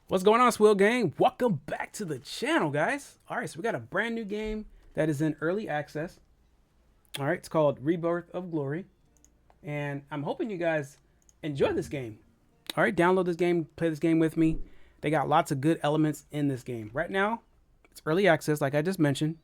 What's going on, SWILL gang? Welcome back to the channel, guys. All right, so we got a brand new game that is in early access. All right, it's called Rebirth of Glory, and I'm hoping you guys enjoy this game. All right, download this game, play this game with me. They got lots of good elements in this game. Right now, it's early access, like I just mentioned.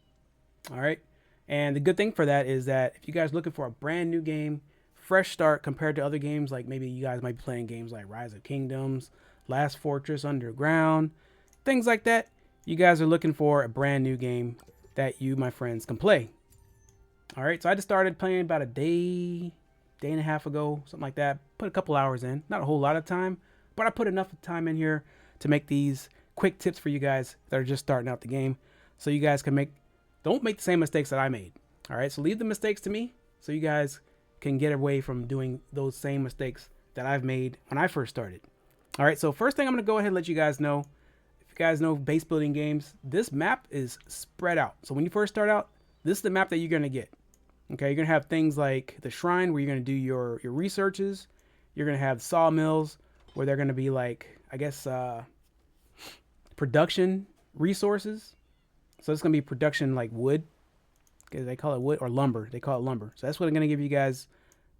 All right, and the good thing for that is that if you guys are looking for a brand new game, fresh start compared to other games, like maybe you guys might be playing games like Rise of Kingdoms, Last Fortress Underground, things like that. You guys are looking for a brand new game that you, my friends, can play. All right, so I just started playing about a day and a half ago, something like that. Put a couple hours in, not a whole lot of time, but I put enough time in here to make these quick tips for you guys that are just starting out the game, so you guys can don't make the same mistakes that I made. All right, so leave the mistakes to me, so you guys can get away from doing those same mistakes that I've made when I first started. All right, so first thing I'm going to go ahead and let you guys know, if you guys know base building games, this map is spread out. So when you first start out, this is the map that you're going to get. Okay, you're going to have things like the shrine where you're going to do your researches. You're going to have sawmills where they're going to be like, I guess, production resources. So it's going to be production like wood. Okay, they call it wood, or lumber. They call it lumber. So that's what I'm going to give you guys,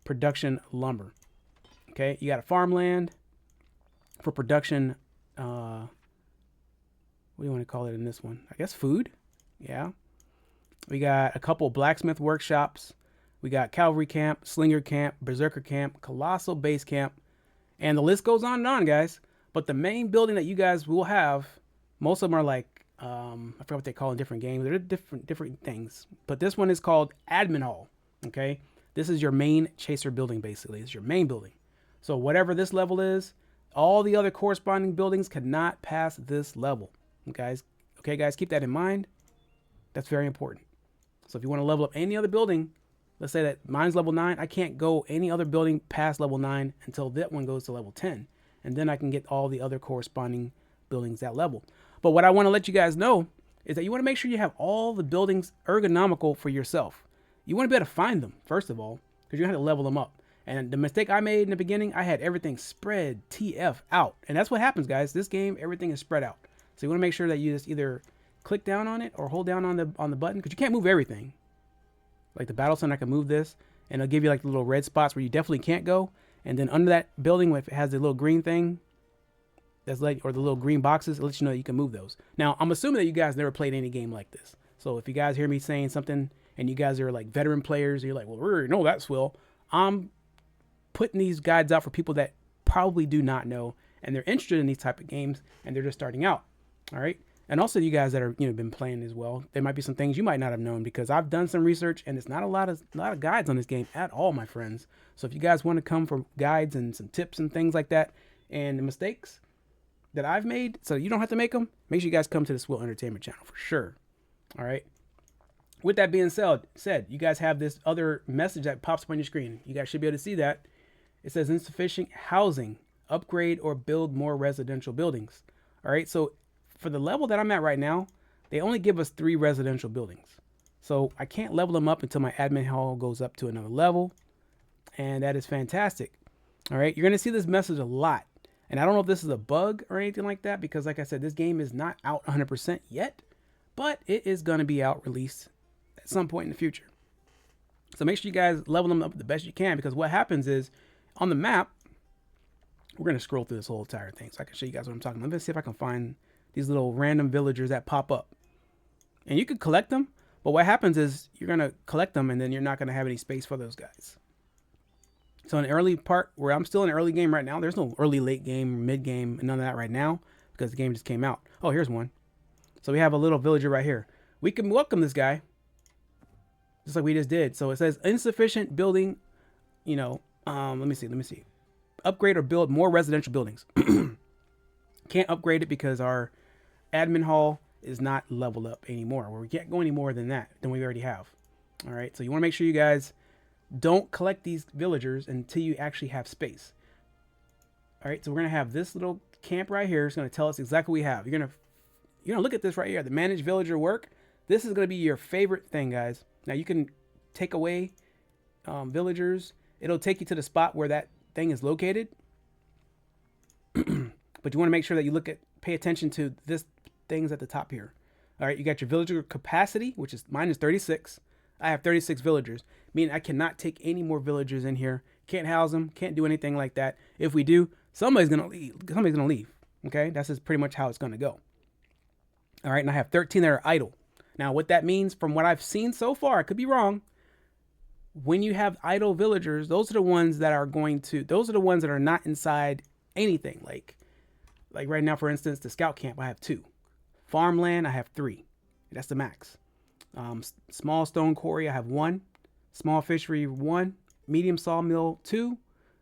production lumber. Okay, you got a farmland for production. What do you want to call it in this one? I guess food. Yeah. We got a couple blacksmith workshops. We got cavalry camp, slinger camp, berserker camp, colossal base camp, and the list goes on and on, guys. But the main building that you guys will have, most of them are like, I forgot what they call in different games. They're different things. But this one is called admin hall. Okay. This is your main chaser building, basically. It's your main building. So whatever this level is, all the other corresponding buildings cannot pass this level. Guys, okay, guys, keep that in mind. That's very important. So if you want to level up any other building, let's say that mine's level 9, I can't go any other building past level 9 until that one goes to level 10. And then I can get all the other corresponding buildings that level. But what I want to let you guys know is that you want to make sure you have all the buildings ergonomical for yourself. You want to be able to find them, first of all, because you have to level them up. And the mistake I made in the beginning, I had everything spread TF out. And that's what happens, guys. This game, everything is spread out. So you want to make sure that you just either click down on it or hold down on the button, because you can't move everything. Like the battle center, I can move this, and it'll give you like the little red spots where you definitely can't go. And then under that building, if it has the little green thing, that's like, or the little green boxes, it lets you know you can move those. Now, I'm assuming that you guys never played any game like this. So if you guys hear me saying something and you guys are like veteran players, you're like, well, we already know that, SWILL. I'm putting these guides out for people that probably do not know, and they're interested in these type of games, and they're just starting out. All right. And also you guys that are, been playing as well, there might be some things you might not have known, because I've done some research and it's not a lot of guides on this game at all, my friends. So if you guys want to come for guides and some tips and things like that, and the mistakes that I've made, so you don't have to make them, make sure you guys come to the SWILLEntertainment channel for sure. All right. With that being said, you guys have this other message that pops up on your screen. You guys should be able to see that. It says insufficient housing, upgrade or build more residential buildings. All right. So for the level that I'm at right now, they only give us 3 residential buildings. So I can't level them up until my admin hall goes up to another level. And that is fantastic. All right. You're going to see this message a lot. And I don't know if this is a bug or anything like that, because like I said, this game is not out 100% yet, but it is going to be out released at some point in the future. So make sure you guys level them up the best you can, because what happens is on the map, we're going to scroll through this whole entire thing so I can show you guys what I'm talking about. Let's see if I can find these little random villagers that pop up. And you could collect them, but what happens is you're going to collect them and then you're not going to have any space for those guys. So in the early part, where I'm still in the early game right now, there's no early, late game, mid game, none of that right now, because the game just came out. Oh, here's one. So we have a little villager right here. We can welcome this guy, just like we just did. So it says insufficient building, let me see. Upgrade or build more residential buildings. Can't upgrade it because our admin hall is not leveled up anymore, where we can't go any more than we already have. All right. So you want to make sure you guys don't collect these villagers until you actually have space. All right. So we're going to have this little camp right here. It's going to tell us exactly what we have. You're going to look at this right here, the manage villager work. This is going to be your favorite thing, guys. Now you can take away villagers. It'll take you to the spot where that thing is located. But you want to make sure that you pay attention to this things at the top here. All right, you got your villager capacity, which is mine is 36. I have 36 villagers, meaning I cannot take any more villagers in here. Can't house them, can't do anything like that. If we do, somebody's gonna leave. Okay, that's just pretty much how it's gonna go. All right, and I have 13 that are idle. Now, what that means, from what I've seen so far, I could be wrong. When you have idle villagers, those are the ones that are not inside anything. Like right now, for instance, the scout camp, I have 2. Farmland, I have 3. That's the max. Small stone quarry, I have 1. Small fishery, 1. Medium sawmill, 2.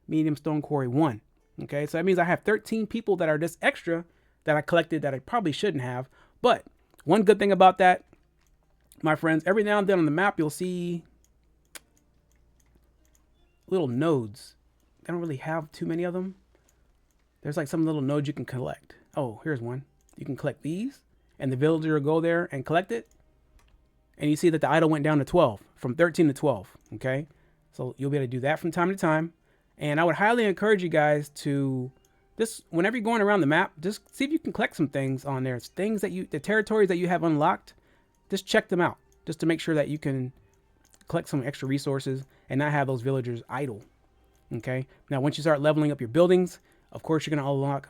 Medium stone quarry, 1. Okay, so that means I have 13 people that are just extra that I collected that I probably shouldn't have. But one good thing about that, my friends, every now and then on the map, you'll see little nodes. I don't really have too many of them. There's like some little nodes you can collect. Oh, here's one. You can collect these, and the villager will go there and collect it. And you see that the idle went down to 12, from 13 to 12. Okay, so you'll be able to do that from time to time. And I would highly encourage you guys to just, whenever you're going around the map, just see if you can collect some things on there. It's things that the territories that you have unlocked, just check them out, just to make sure that you can collect some extra resources and not have those villagers idle. Okay, now once you start leveling up your buildings, of course you're going to unlock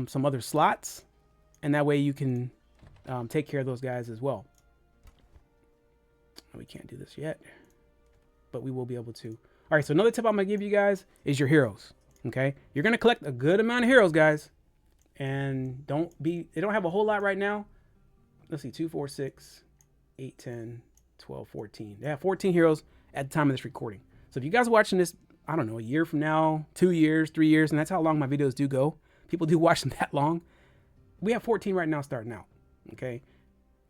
some other slots, and that way you can take care of those guys as well. We can't do this yet, but we will be able to. All right, so another tip I'm going to give you guys is your heroes. Okay, you're going to collect a good amount of heroes, guys, and they don't have a whole lot right now. Let's see, 2, 4, 6, 8, 10, 12, 14. They have 14 heroes at the time of this recording. So if you guys are watching this, I don't know, a year from now, 2 years, 3 years, and that's how long my videos do go. People do watch them that long. We have 14 right now starting out. Okay,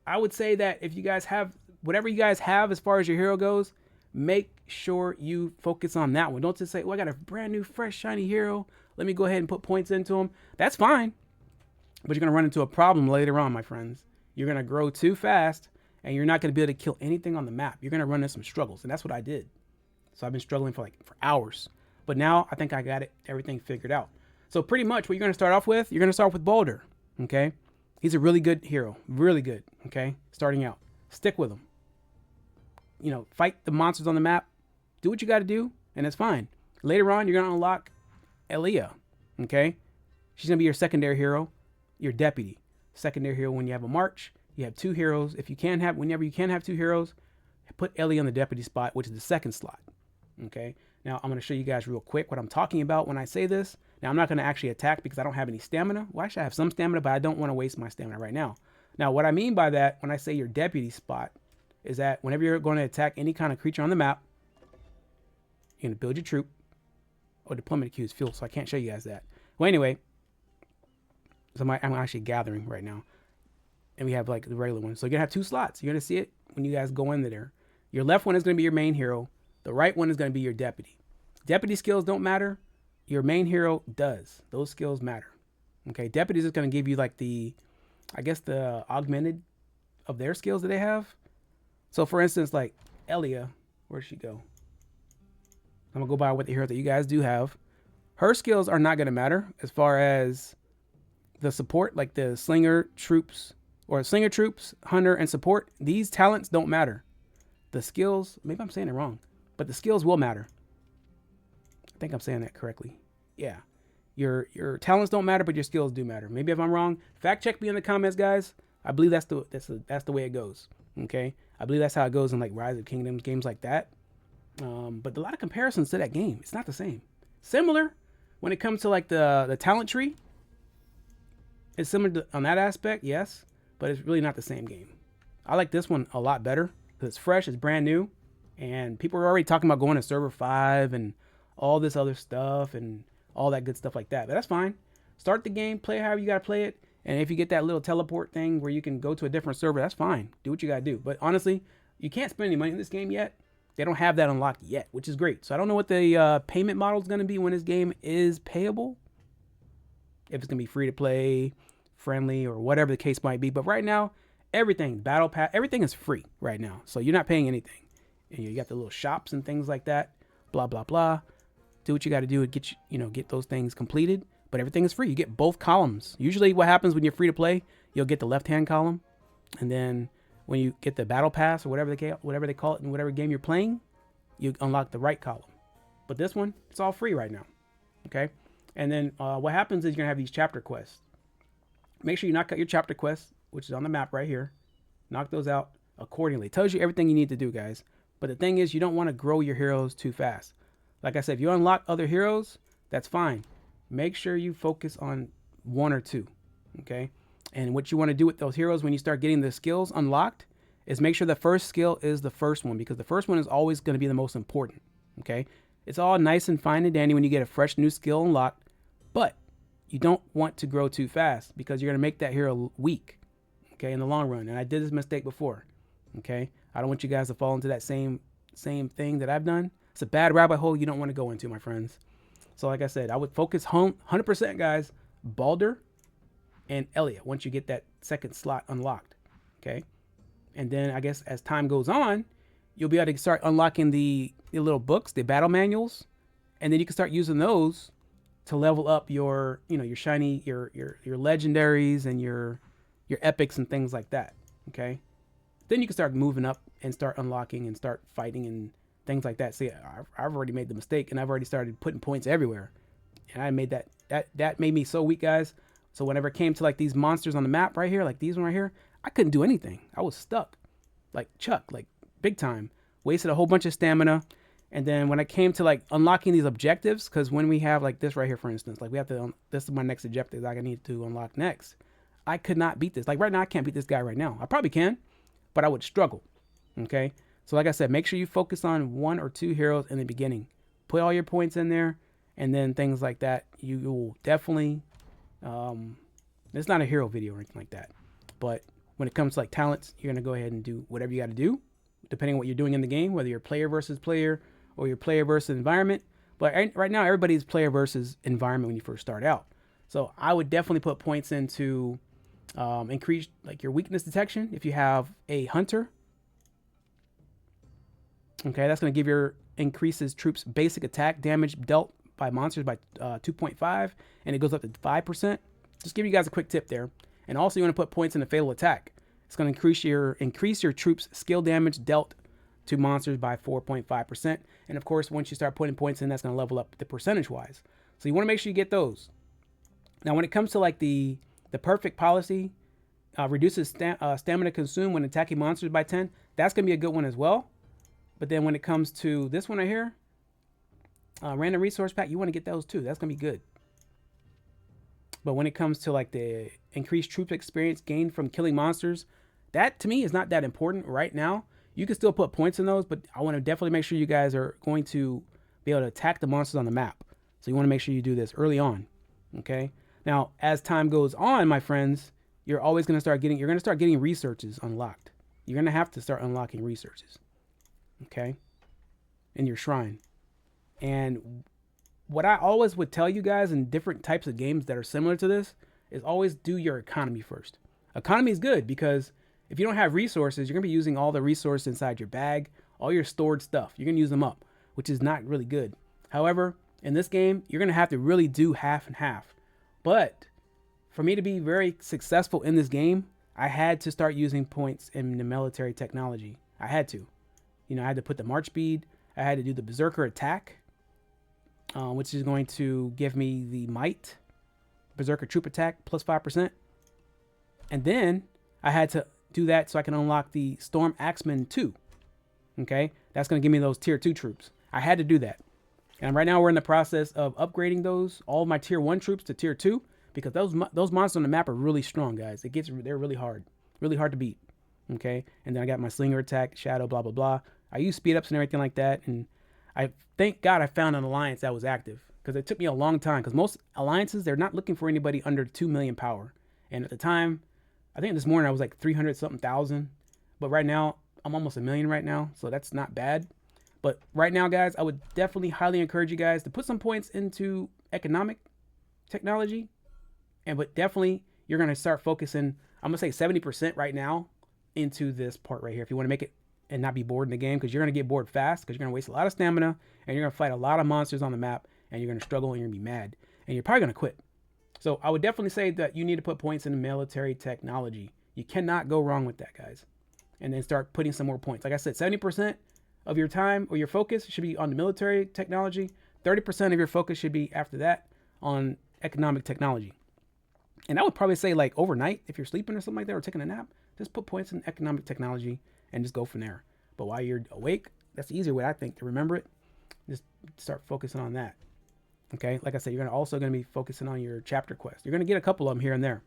I would say that if you guys have whatever you guys have as far as your hero goes, make sure you focus on that one. Don't just say, "Oh, I got a brand new, fresh, shiny hero. Let me go ahead and put points into him." That's fine, but you're going to run into a problem later on, my friends. You're going to grow too fast, and you're not going to be able to kill anything on the map. You're going to run into some struggles, and that's what I did. So I've been struggling for hours, but now I think I got everything figured out. So pretty much what you're going to start off with, you're going to start with Boulder. Okay, he's a really good hero, really good. Okay, starting out, stick with him. You know, fight the monsters on the map, do what you got to do, and it's fine. Later on, you're going to unlock Elia. Okay, she's going to be your secondary hero, your deputy. Secondary hero when you have a march. You have 2 heroes. Whenever you can have 2 heroes, put Elia on the deputy spot, which is the second slot. Okay, now I'm going to show you guys real quick what I'm talking about when I say this. Now, I'm not going to actually attack because I don't have any stamina. Well, actually, I have some stamina, but I don't want to waste my stamina right now. Now, what I mean by that, when I say your deputy spot, is that whenever you're going to attack any kind of creature on the map, you're going to build your troop. Oh, deployment queue is fuel, so I can't show you guys that. Well, anyway, so I'm actually gathering right now. And we have like the regular one. So you're going to have 2 slots. You're going to see it when you guys go into there. Your left one is going to be your main hero. The right one is going to be your deputy. Deputy skills don't matter. Your main hero does. Those skills matter. Okay, deputies is going to give you like the augmented of their skills that they have. So for instance, like Elia, where'd she go? I'm going to go by what the hero that you guys do have. Her skills are not going to matter as far as the support, like the slinger troops, hunter, and support. These talents don't matter. The skills, maybe I'm saying it wrong, but the skills will matter. I think I'm saying that correctly. Yeah. Your talents don't matter, but your skills do matter. Maybe if I'm wrong, fact check me in the comments, guys. I believe that's the way it goes. Okay, I believe that's how it goes in like Rise of Kingdoms, games like that. But a lot of comparisons to that game. It's not the same. Similar when it comes to like the talent tree. It's similar on that aspect, yes, but it's really not the same game. I like this one a lot better because it's fresh, it's brand new, and people are already talking about going to server 5 and all this other stuff and all that good stuff like that. But that's fine. Start the game, play however you got to play it. And if you get that little teleport thing where you can go to a different server, that's fine. Do what you got to do. But honestly, you can't spend any money in this game yet. They don't have that unlocked yet, which is great. So I don't know what the payment model is going to be when this game is payable. If it's going to be free to play, friendly, or whatever the case might be. But right now, everything, battle pass, everything is free right now. So you're not paying anything. And you got the little shops and things like that. Blah, blah, blah. Do what you got to do to get those things completed. but everything is free. You get both columns. Usually what happens when you're free to play, you'll get the left-hand column, and then when you get the battle pass or whatever they call it in whatever game you're playing, you unlock the right column. But this one, it's all free right now. Okay? And then what happens is you're going to have these chapter quests. Make sure you knock out your chapter quests, which is on the map right here. Knock those out accordingly. It tells you everything you need to do, guys. But the thing is, you don't want to grow your heroes too fast. Like I said, if you unlock other heroes, that's fine. Make sure you focus on one or two. Okay? And what you want to do with those heroes when you start getting the skills unlocked is make sure the first skill is the first one, because the first one is always going to be the most important. Okay? It's all nice and fine and dandy when you get a fresh new skill unlocked, but you don't want to grow too fast because you're going to make that hero weak, okay, in the long run. And I did this mistake before, okay? I don't want you guys to fall into that same thing that I've done. It's a bad rabbit hole you don't want to go into, my friends. So like I said, I would focus 100%, guys, Balder and Elliot once you get that second slot unlocked, okay? And then I guess as time goes on, you'll be able to start unlocking the little books, the battle manuals, and then you can start using those to level up your, your shiny, your legendaries and your epics and things like that. Okay. Then you can start moving up and start unlocking and start fighting and things like that. See, I've already made the mistake and I've already started putting points everywhere. And I made that made me so weak, guys. So whenever it came to like these monsters on the map right here, like these one right here, I couldn't do anything. I was stuck like Chuck, like big time. Wasted a whole bunch of stamina. And then when I came to like unlocking these objectives, because when we have like this right here, for instance, like we have to, this is my next objective that I need to unlock next. I could not beat this. Like right now, I can't beat this guy right now. I probably can, but I would struggle. Okay. So like I said, make sure you focus on one or two heroes in the beginning. Put all your points in there and then things like that. You will definitely, it's not a hero video or anything like that. But when it comes to like talents, you're going to go ahead and do whatever you got to do, depending on what you're doing in the game, whether you're player versus player or your player versus environment. But right now, everybody's player versus environment when you first start out. So I would definitely put points into increase like your weakness detection. If you have a hunter, okay, that's going to give your increases troops basic attack damage dealt by monsters by 2.5, and it goes up to 5%. Just give you guys a quick tip there. And also, you want to put points in the fatal attack. It's going to increase your troops skill damage dealt to monsters by 4.5%. And of course, once you start putting points in, that's going to level up the percentage wise. So you want to make sure you get those. Now, when it comes to like the perfect policy, reduces stamina consumed when attacking monsters by 10. That's going to be a good one as well. But then when it comes to this one right here, random resource pack, you want to get those too. That's going to be good. But when it comes to like the increased troop experience gained from killing monsters, that to me is not that important right now. You can still put points in those, but I want to definitely make sure you guys are going to be able to attack the monsters on the map. So you want to make sure you do this early on. Okay. Now, as time goes on, my friends, you're always going to start getting researches unlocked. You're going to have to start unlocking researches. Okay. In your shrine. And what I always would tell you guys in different types of games that are similar to this is always do your economy first. Economy is good because if you don't have resources, you're going to be using all the resources inside your bag, all your stored stuff. You're going to use them up, which is not really good. However, in this game, you're going to have to really do half and half. But for me to be very successful in this game, I had to start using points in the military technology. I had to. I had to put the march speed. I had to do the berserker attack, which is going to give me the might, berserker troop attack, plus 5%. And then I had to do that so I can unlock the Storm Axeman 2. Okay, that's going to give me those tier 2 troops. I had to do that. And right now we're in the process of upgrading all of my tier 1 troops to tier 2 because those monsters on the map are really strong, guys. They're really hard to beat. Okay, and then I got my slinger attack, shadow, blah, blah, blah. I use speed ups and everything like that. And I thank God I found an alliance that was active because it took me a long time because most alliances, they're not looking for anybody under 2 million power. And at the time, I think this morning I was like 300 something thousand, but right now I'm almost 1 million right now. So that's not bad. But right now, guys, I would definitely highly encourage you guys to put some points into economic technology. But definitely you're going to start focusing, I'm going to say 70% right now into this part right here. If you want to make it and not be bored in the game, because you're going to get bored fast because you're going to waste a lot of stamina and you're going to fight a lot of monsters on the map and you're going to struggle and you're going to be mad and you're probably going to quit. So I would definitely say that you need to put points in military technology. You cannot go wrong with that, guys. And then start putting some more points. Like I said, 70% of your time or your focus should be on the military technology. 30% of your focus should be after that on economic technology. And I would probably say like overnight, if you're sleeping or something like that, or taking a nap, just put points in economic technology and just go from there. But while you're awake, that's the easier way, I think, to remember it. Just start focusing on that. Okay, like I said, you're also going to be focusing on your chapter quest. You're going to get a couple of them here and there.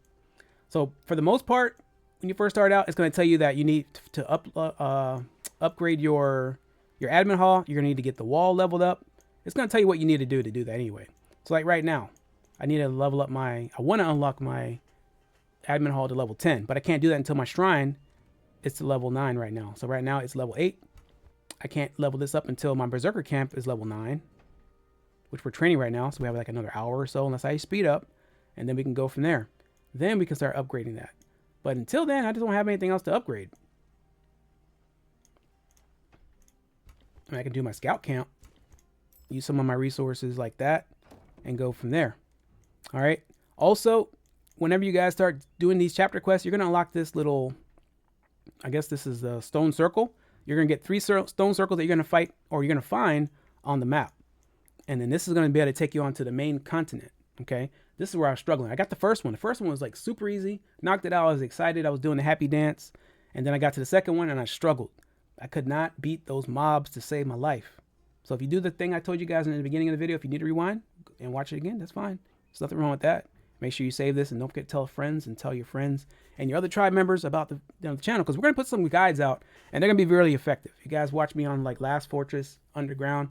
So for the most part, when you first start out, it's going to tell you that you need to upgrade your admin hall. You're going to need to get the wall leveled up. It's going to tell you what you need to do that anyway. So like right now, I need to level up I want to unlock my admin hall to level 10, but I can't do that until my shrine is to level 9 right now. So right now it's level 8. I can't level this up until my berserker camp is level 9. Which we're training right now, so we have like another hour or so unless I speed up, and then we can go from there. Then we can start upgrading that. But until then, I just don't have anything else to upgrade. And I can do my scout camp, use some of my resources like that, and go from there. All right. Also, whenever you guys start doing these chapter quests, you're going to unlock this little, I guess this is the stone circle. You're going to get 3 stone circles that you're going to fight, or you're going to find on the map. And then this is going to be able to take you onto the main continent. Okay. This is where I was struggling. I got the first one. The first one was like super easy. Knocked it out. I was excited. I was doing the happy dance. And then I got to the second one and I struggled. I could not beat those mobs to save my life. So if you do the thing I told you guys in the beginning of the video, if you need to rewind and watch it again, that's fine. There's nothing wrong with that. Make sure you save this and don't forget to tell friends and tell your friends and your other tribe members about the channel, because we're going to put some guides out and they're going to be really effective. You guys watch me on like Last Fortress Underground.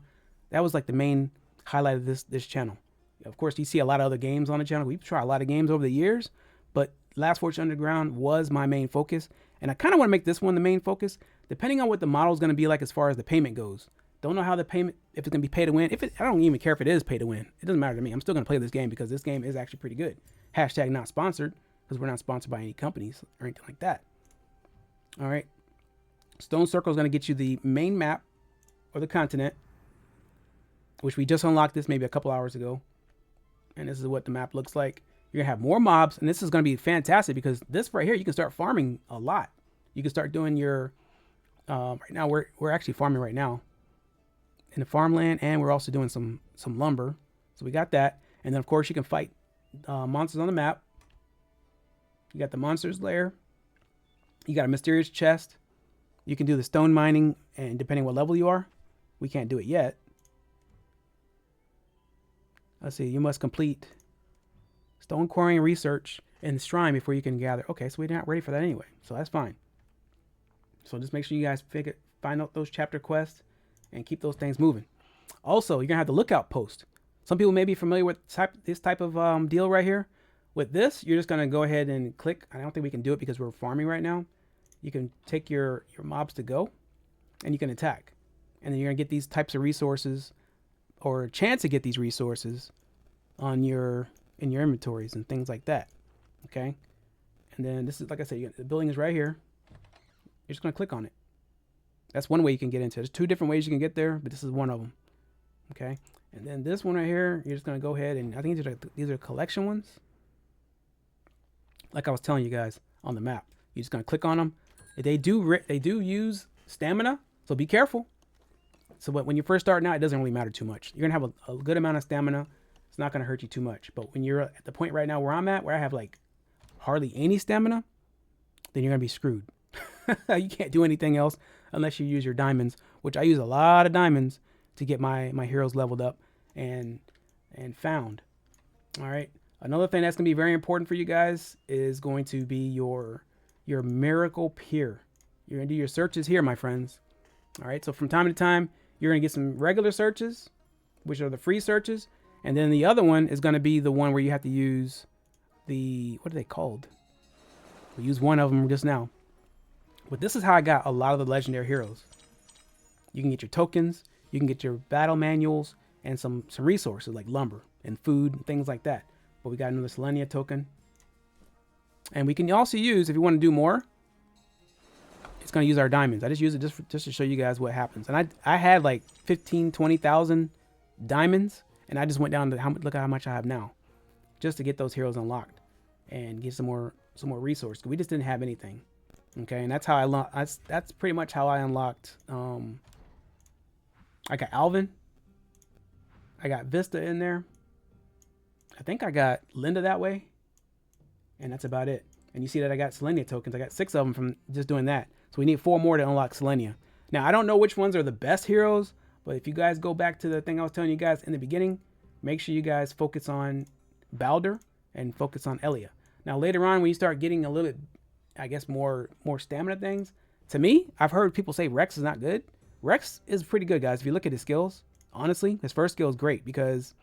That was like the main highlight of this channel. Of course, you see a lot of other games on the channel. We've tried a lot of games over the years, but Last Fortress Underground was my main focus. And I kind of want to make this one the main focus, depending on what the model is going to be like as far as the payment goes. Don't know how the payment, if it's going to be pay to win. I don't even care if it is pay to win. It doesn't matter to me. I'm still going to play this game because this game is actually pretty good. Hashtag not sponsored, because we're not sponsored by any companies or anything like that. All right. Stone Circle is going to get you the main map or the continent, which we just unlocked this maybe a couple hours ago. And this is what the map looks like. You're gonna have more mobs, and this is gonna be fantastic because this right here, you can start farming a lot. You can start doing your, right now we're actually farming right now in the farmland, and we're also doing some lumber. So we got that. And then of course you can fight monsters on the map. You got the monsters lair. You got a mysterious chest. You can do the stone mining, and depending what level you are, we can't do it yet. Let's see, you must complete stone quarrying research and shrine before you can gather. Okay, so we're not ready for that anyway, so that's fine. So just make sure you guys find out those chapter quests and keep those things moving. Also, you're gonna have the lookout post. Some people may be familiar with this type of deal right here. With this, you're just gonna go ahead and click. I don't think we can do it because we're farming right now. You can take your mobs to go, and you can attack, and then you're gonna get these types of resources, or a chance to get these resources on in your inventories and things like that. Okay, and then this is, like I said, the building is right here. You're just gonna click on it. That's one way you can get into it. There's 2 different ways you can get there, but this is one of them. Okay, and then this one right here, you're just gonna go ahead and I think these are collection ones. Like I was telling you guys on the map, you're just gonna click on them. They do use stamina, so be careful. So when you're first starting out, it doesn't really matter too much. You're gonna have a good amount of stamina. It's not gonna hurt you too much. But when you're at the point right now where I'm at, where I have like hardly any stamina, then you're gonna be screwed. You can't do anything else unless you use your diamonds, which I use a lot of diamonds to get my heroes leveled up and found. All right. Another thing that's gonna be very important for you guys is going to be your miracle pier. You're gonna do your searches here, my friends. All right. So from time to time, you're going to get some regular searches, which are the free searches. And then the other one is going to be the one where you have to use the, what are they called? We used one of them just now. But this is how I got a lot of the legendary heroes. You can get your tokens, you can get your battle manuals, and some resources like lumber and food and things like that. But we got another SWILLIE token. And we can also use, if you want to do more, it's going to use our diamonds. I just use it just to show you guys what happens. And I had like 15, 20,000 diamonds, and I just went down to look at how much I have now. just to get those heroes unlocked and get some more resources. We just didn't have anything. Okay, and that's how that's pretty much how I unlocked. I got Alvin. I got Vista in there. I think I got Linda that way. And that's about it. And you see that I got SWILLIE tokens. I got 6 of them from just doing that. So we need 4 more to unlock SWILLIE. Now, I don't know which ones are the best heroes, but if you guys go back to the thing I was telling you guys in the beginning, make sure you guys focus on Baldur and focus on Elia. Now, later on, when you start getting a little bit, I guess, more stamina things, to me, I've heard people say Rex is not good. Rex is pretty good, guys. If you look at his skills, honestly, his first skill is great because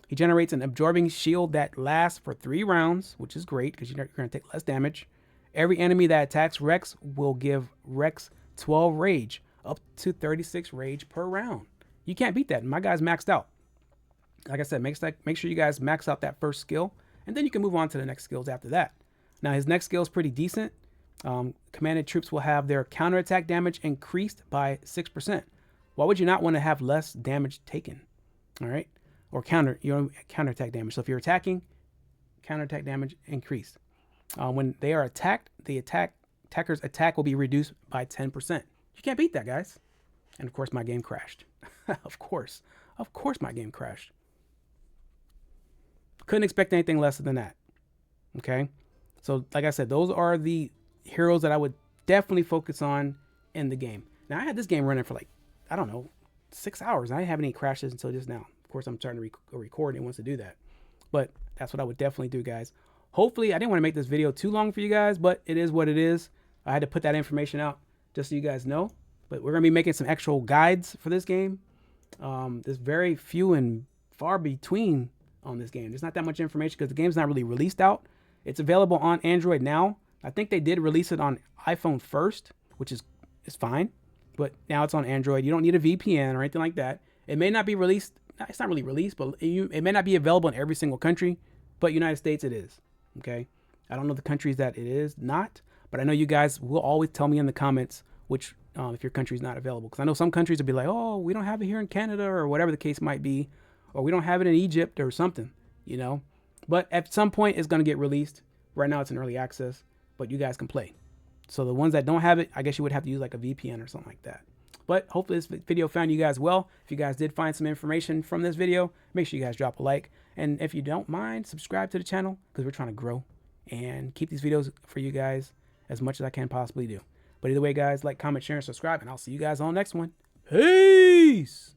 he generates an absorbing shield that lasts for 3 rounds, which is great because you're going to take less damage. Every enemy that attacks Rex will give Rex 12 rage, up to 36 rage per round. You can't beat that. My guy's maxed out. Like I said, make sure you guys max out that first skill, and then you can move on to the next skills after that. Now, his next skill is pretty decent. Commanded troops will have their counterattack damage increased by 6%. Why would you not want to have less damage taken? All right. Or counterattack damage. So if you're attacking, counterattack damage increased. When they are attacked, the attacker's attack will be reduced by 10%. You can't beat that, guys. And of course, my game crashed. Of course my game crashed. Couldn't expect anything less than that. Okay. So like I said, those are the heroes that I would definitely focus on in the game. Now, I had this game running for like, I don't know, 6 hours. I didn't have any crashes until just now. Of course, I'm starting to record and it wants to do that. But that's what I would definitely do, guys. Hopefully, I didn't want to make this video too long for you guys, but it is what it is. I had to put that information out just so you guys know. But we're going to be making some actual guides for this game. There's very few and far between on this game. There's not that much information because the game's not really released out. It's available on Android now. I think they did release it on iPhone first, which is fine. But now it's on Android. You don't need a VPN or anything like that. It may not be released. It's not really released, but it may not be available in every single country. But United States, it is. Okay. I don't know the countries that it is not, but I know you guys will always tell me in the comments which if your country is not available. Because I know some countries will be like, oh, we don't have it here in Canada or whatever the case might be, or we don't have it in Egypt or something, you know. But at some point, it's going to get released. Right now, it's in early access, but you guys can play. So the ones that don't have it, I guess you would have to use like a VPN or something like that. But hopefully this video found you guys well. If you guys did find some information from this video, make sure you guys drop a like. And if you don't mind, subscribe to the channel because we're trying to grow and keep these videos for you guys as much as I can possibly do. But either way, guys, like, comment, share, and subscribe, and I'll see you guys on the next one. Peace!